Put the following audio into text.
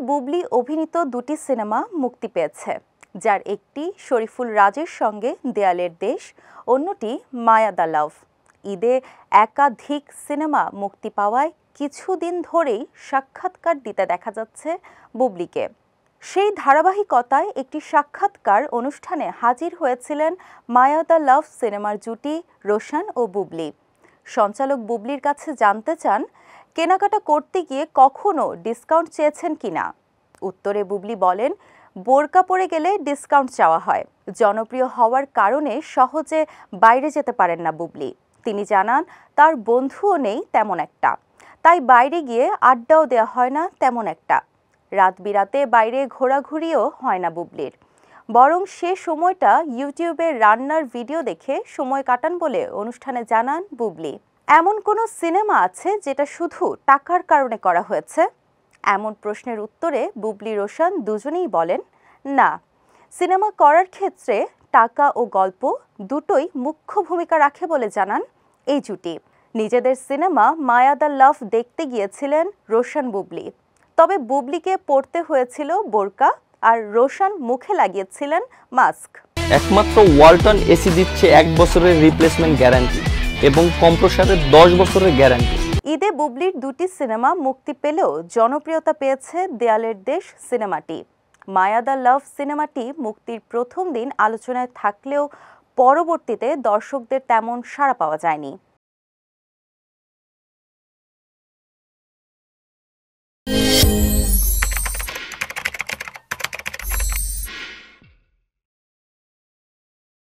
বুবলি অভিনীত দুটি সিনেমা মুক্তি পেয়েছে, যার একটি শরীফুল রাজের সঙ্গে দেয়ালের দেশ, অন্যটি মায়া দ্য লাভ। ঈদে একাধিক সিনেমা মুক্তি পাওয়ায় কিছুদিন ধরেই সাক্ষাৎকার দিতে দেখা যাচ্ছে বুবলিকে। সেই ধারাবাহিকতায় একটি সাক্ষাৎকার অনুষ্ঠানে হাজির হয়েছিলেন মায়া দ্য লাভ সিনেমার জুটি রোশান ও বুবলি। সঞ্চালক বুবলির কাছে জানতে চান, কেনাকাটা করতে গিয়ে কখনো ডিসকাউন্ট চেয়েছেন কিনা। উত্তরে বুবলি বলেন, বোরকা পরে গেলে ডিসকাউন্ট চাওয়া হয়। জনপ্রিয় হওয়ার কারণে সহজে বাইরে যেতে পারেন না বুবলি। তিনি জানান, তার বন্ধুও নেই তেমন একটা, তাই বাইরে গিয়ে আড্ডাও দেওয়া হয় না তেমন একটা। রাত বিরাতে বাইরে ঘোরাঘুরিও হয় না বুবলির, বরং সে সময়টা ইউটিউবে রান্নার ভিডিও দেখে সময় কাটান বলে অনুষ্ঠানে জানান বুবলি। এমন কোনো সিনেমা আছে যেটা শুধু টাকার কারণে করা হয়েছে? এমন প্রশ্নের উত্তরে বুবলি রোশান দুজনেই বলেন, না, সিনেমা করার ক্ষেত্রে টাকা ও গল্প দুটোই মুখ্য ভূমিকা রাখে বলে জানান এই জুটি। নিজেদের সিনেমা মায়া দ্য লাভ দেখতে গিয়েছিলেন রোশান বুবলি, তবে বুবলিকে পরতে হয়েছিল বোরকা আর রোশান মুখে লাগিয়েছিলেন মাস্ক। একমাত্র ওয়ালটন এসি দিচ্ছে 1 বছরের রিপ্লেসমেন্ট গ্যারান্টি এবং কম্প্রেসারের 10 বছরের গ্যারান্টি। ঈদে বুবলির দুটি সিনেমা মুক্তি পেলেও জনপ্রিয়তা পেয়েছে দেয়ালের দেশ সিনেমাটি। মায়া দ্য লাভ সিনেমাটি মুক্তির প্রথম দিন আলোচনায় থাকলেও পরবর্তীতে দর্শকদের তেমন সাড়া পাওয়া যায়নি।